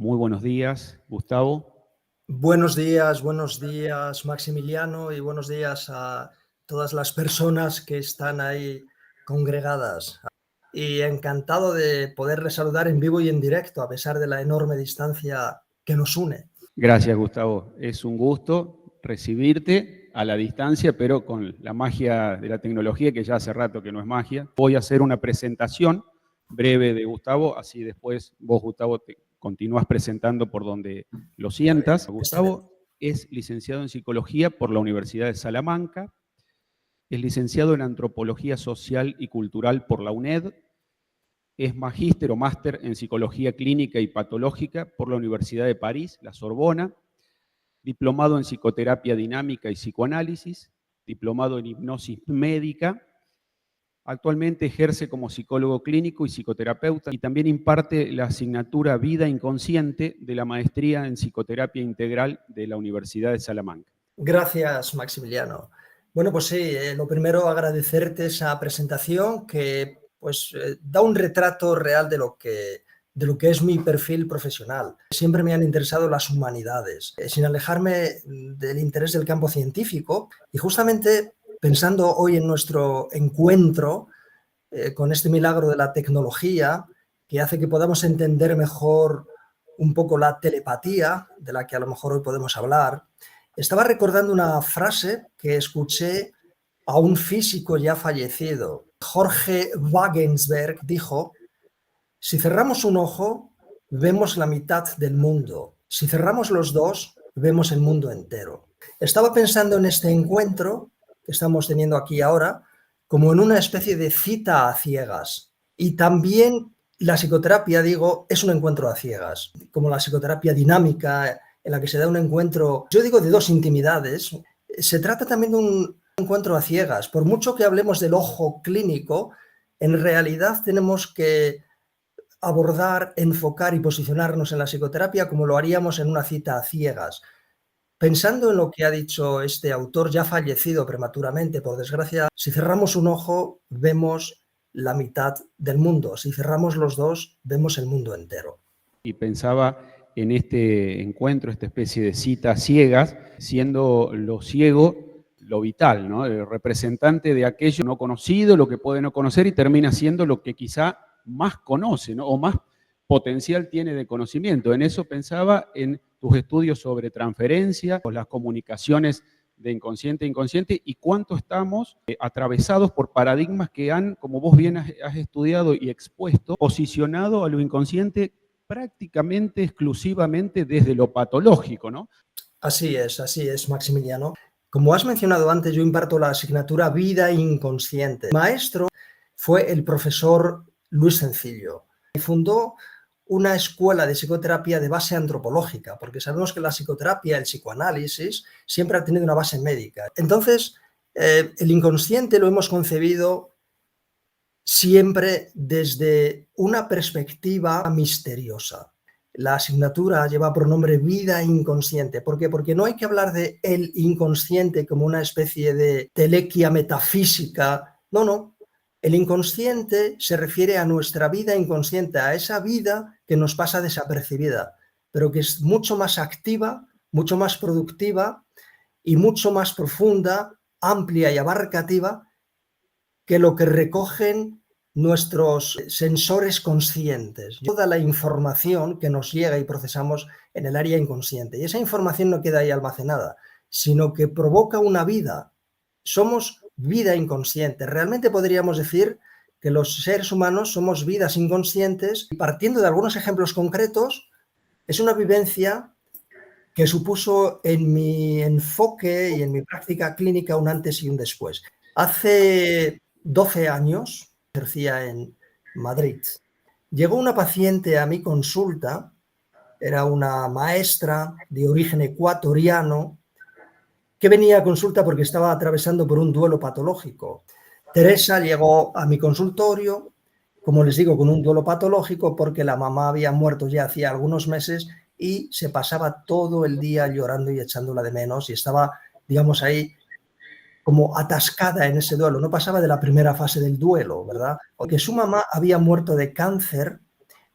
Muy buenos días, Gustavo. Buenos días, Maximiliano, y buenos días a todas las personas que están ahí congregadas. Y encantado de poderles saludar en vivo y en directo, a pesar de la enorme distancia que nos une. Gracias, Gustavo. Es un gusto recibirte a la distancia, pero con la magia de la tecnología, que ya hace rato que no es magia. Voy a hacer una presentación breve de Gustavo, así después vos, Gustavo, te continúas presentando por donde lo sientas. Gustavo es licenciado en Psicología por la Universidad de Salamanca, es licenciado en Antropología Social y Cultural por la UNED, es magíster o máster en Psicología Clínica y Patológica por la Universidad de París, la Sorbona, diplomado en Psicoterapia Dinámica y Psicoanálisis, diplomado en Hipnosis Médica. Actualmente ejerce como psicólogo clínico y psicoterapeuta y también imparte la asignatura Vida Inconsciente de la Maestría en Psicoterapia Integral de la Universidad de Salamanca. Gracias, Maximiliano. Bueno, pues sí, lo primero agradecerte esa presentación que da un retrato real de lo que es mi perfil profesional. Siempre me han interesado las humanidades, sin alejarme del interés del campo científico, y justamente pensando hoy en nuestro encuentro con este milagro de la tecnología que hace que podamos entender mejor un poco la telepatía, de la que a lo mejor hoy podemos hablar, estaba recordando una frase que escuché a un físico ya fallecido. Jorge Wagensberg dijo: si cerramos un ojo, vemos la mitad del mundo. Si cerramos los dos, vemos el mundo entero. Estaba pensando en este encuentro que estamos teniendo aquí ahora como en una especie de cita a ciegas. Y también la psicoterapia, digo, es un encuentro a ciegas, como la psicoterapia dinámica, en la que se da un encuentro, yo digo, de dos intimidades. Se trata también de un encuentro a ciegas. Por mucho que hablemos del ojo clínico, en realidad tenemos que abordar, enfocar y posicionarnos en la psicoterapia como lo haríamos en una cita a ciegas. Pensando en lo que ha dicho este autor, ya fallecido prematuramente, por desgracia, si cerramos un ojo, vemos la mitad del mundo. Si cerramos los dos, vemos el mundo entero. Y pensaba en este encuentro, esta especie de cita a ciegas, siendo lo ciego lo vital, ¿no? El representante de aquello no conocido, lo que puede no conocer, y termina siendo lo que quizá más conoce, ¿no? O más potencial tiene de conocimiento. En eso pensaba en tus estudios sobre transferencia, o las comunicaciones de inconsciente a inconsciente, y cuánto estamos atravesados por paradigmas que han, como vos bien has estudiado y expuesto, posicionado a lo inconsciente prácticamente exclusivamente desde lo patológico, ¿no? Así es, Maximiliano. Como has mencionado antes, yo imparto la asignatura Vida Inconsciente. Mi maestro fue el profesor Luis Sencillo y fundó una escuela de psicoterapia de base antropológica, porque sabemos que la psicoterapia, el psicoanálisis, siempre ha tenido una base médica. Entonces, el inconsciente lo hemos concebido siempre desde una perspectiva misteriosa. La asignatura lleva por nombre Vida Inconsciente. ¿Por qué? Porque no hay que hablar de el inconsciente como una especie de telequia metafísica. No, no. El inconsciente se refiere a nuestra vida inconsciente, a esa vida que nos pasa desapercibida, pero que es mucho más activa, mucho más productiva y mucho más profunda, amplia y abarcativa que lo que recogen nuestros sensores conscientes, toda la información que nos llega y procesamos en el área inconsciente. Y esa información no queda ahí almacenada, sino que provoca una vida. Somos vida inconsciente. Realmente podríamos decir que los seres humanos somos vidas inconscientes, y partiendo de algunos ejemplos concretos, es una vivencia que supuso en mi enfoque y en mi práctica clínica un antes y un después. Hace 12 años, ejercía en Madrid, llegó una paciente a mi consulta, era una maestra de origen ecuatoriano que venía a consulta porque estaba atravesando por un duelo patológico. Teresa llegó a mi consultorio, como les digo, con un duelo patológico porque la mamá había muerto ya hacía algunos meses y se pasaba todo el día llorando y echándola de menos, y estaba, digamos, ahí como atascada en ese duelo, no pasaba de la primera fase del duelo, ¿verdad? Porque su mamá había muerto de cáncer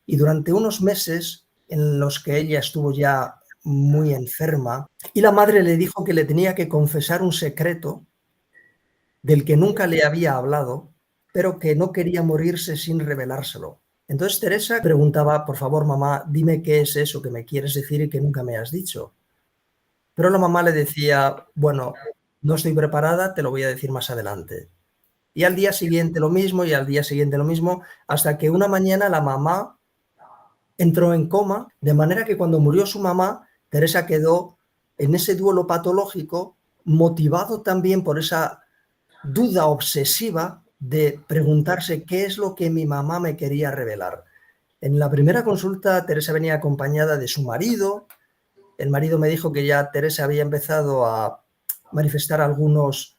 y durante unos meses en los que ella estuvo ya muy enferma, y la madre le dijo que le tenía que confesar un secreto del que nunca le había hablado, pero que no quería morirse sin revelárselo. Entonces Teresa preguntaba, por favor, mamá, dime qué es eso que me quieres decir y que nunca me has dicho. Pero la mamá le decía, bueno, no estoy preparada, te lo voy a decir más adelante. Y al día siguiente lo mismo, y al día siguiente lo mismo, hasta que una mañana la mamá entró en coma, de manera que cuando murió su mamá, Teresa quedó en ese duelo patológico, motivado también por esa duda obsesiva de preguntarse qué es lo que mi mamá me quería revelar. En la primera consulta, Teresa venía acompañada de su marido. El marido me dijo que ya Teresa había empezado a manifestar algunos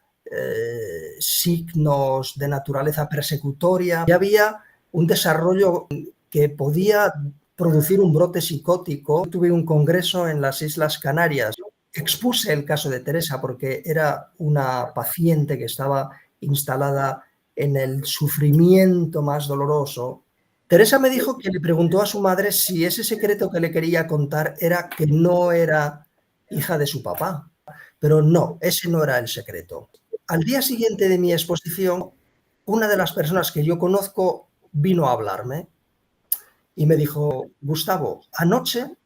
signos de naturaleza persecutoria. Ya había un desarrollo que podía producir un brote psicótico. Tuve un congreso en las Islas Canarias. Expuse el caso de Teresa porque era una paciente que estaba instalada en el sufrimiento más doloroso. Teresa me dijo que le preguntó a su madre si ese secreto que le quería contar era que no era hija de su papá. Pero no, ese no era el secreto. Al día siguiente de mi exposición, una de las personas que yo conozco vino a hablarme y me dijo, Gustavo, anoche,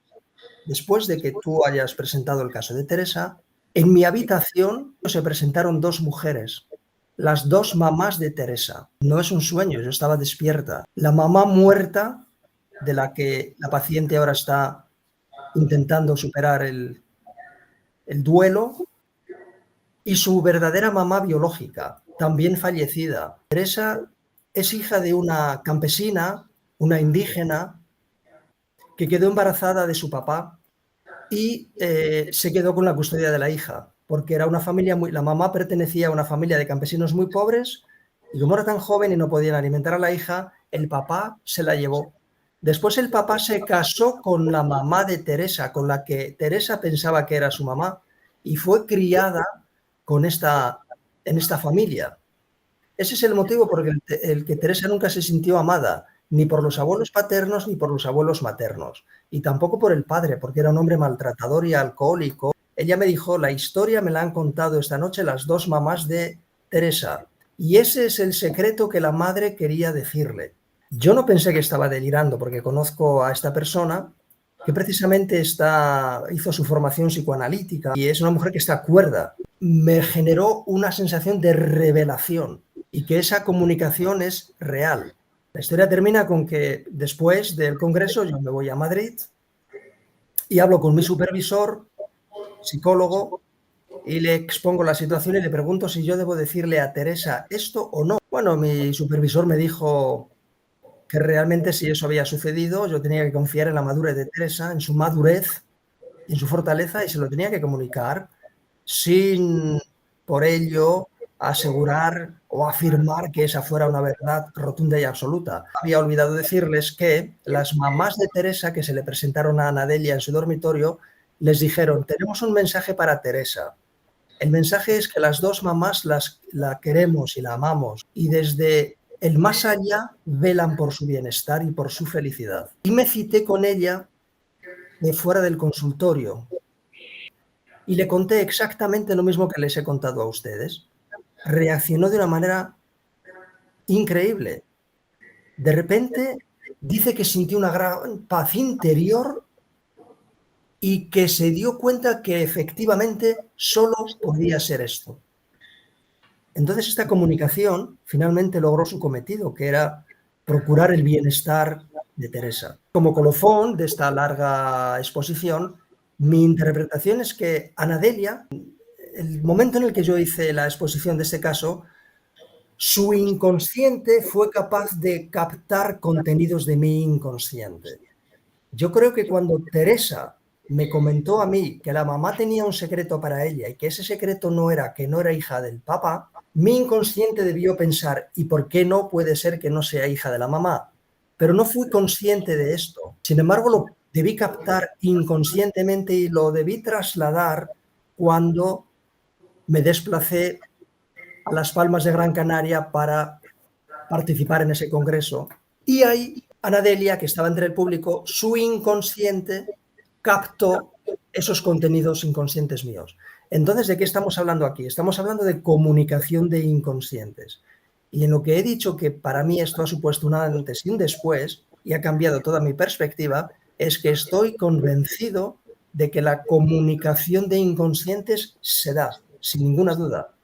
después de que tú hayas presentado el caso de Teresa, en mi habitación se presentaron dos mujeres, las dos mamás de Teresa. No es un sueño, yo estaba despierta. La mamá muerta, de la que la paciente ahora está intentando superar el duelo, y su verdadera mamá biológica, también fallecida. Teresa es hija de una campesina, una indígena, que quedó embarazada de su papá y se quedó con la custodia de la hija, porque era una familia la mamá pertenecía a una familia de campesinos muy pobres, y como era tan joven y no podían alimentar a la hija, el papá se la llevó. Después el papá se casó con la mamá de Teresa, con la que Teresa pensaba que era su mamá, y fue criada en esta familia. Ese es el motivo por el que Teresa nunca se sintió amada, ni por los abuelos paternos ni por los abuelos maternos, y tampoco por el padre, porque era un hombre maltratador y alcohólico. Ella me dijo, la historia me la han contado esta noche las dos mamás de Teresa, y ese es el secreto que la madre quería decirle. Yo no pensé que estaba delirando, porque conozco a esta persona que precisamente hizo su formación psicoanalítica y es una mujer que está cuerda. Me generó una sensación de revelación y que esa comunicación es real. La historia termina con que después del congreso yo me voy a Madrid y hablo con mi supervisor, psicólogo, y le expongo la situación y le pregunto si yo debo decirle a Teresa esto o no. Bueno, mi supervisor me dijo que realmente si eso había sucedido, yo tenía que confiar en la madurez de Teresa, en su madurez, en su fortaleza, y se lo tenía que comunicar sin por ello asegurar o afirmar que esa fuera una verdad rotunda y absoluta. Había olvidado decirles que las mamás de Teresa que se le presentaron a Anadelia en su dormitorio les dijeron, tenemos un mensaje para Teresa. El mensaje es que las dos mamás la queremos y la amamos, y desde el más allá velan por su bienestar y por su felicidad. Y me cité con ella de fuera del consultorio y le conté exactamente lo mismo que les he contado a ustedes. Reaccionó de una manera increíble. De repente dice que sintió una gran paz interior y que se dio cuenta que efectivamente solo podía ser esto. Entonces esta comunicación finalmente logró su cometido, que era procurar el bienestar de Teresa. Como colofón de esta larga exposición, mi interpretación es que Anadelia, el momento en el que yo hice la exposición de este caso, su inconsciente fue capaz de captar contenidos de mi inconsciente. Yo creo que cuando Teresa me comentó a mí que la mamá tenía un secreto para ella y que ese secreto que no era hija del papá, mi inconsciente debió pensar, ¿y por qué no puede ser que no sea hija de la mamá? Pero no fui consciente de esto. Sin embargo, lo debí captar inconscientemente y lo debí trasladar cuando me desplacé a Las Palmas de Gran Canaria para participar en ese congreso. Y ahí Ana Delia, que estaba entre el público, su inconsciente captó esos contenidos inconscientes míos. Entonces, ¿de qué estamos hablando aquí? Estamos hablando de comunicación de inconscientes. Y en lo que he dicho que para mí esto ha supuesto un antes y un después y ha cambiado toda mi perspectiva, es que estoy convencido de que la comunicación de inconscientes se da, sin ninguna duda.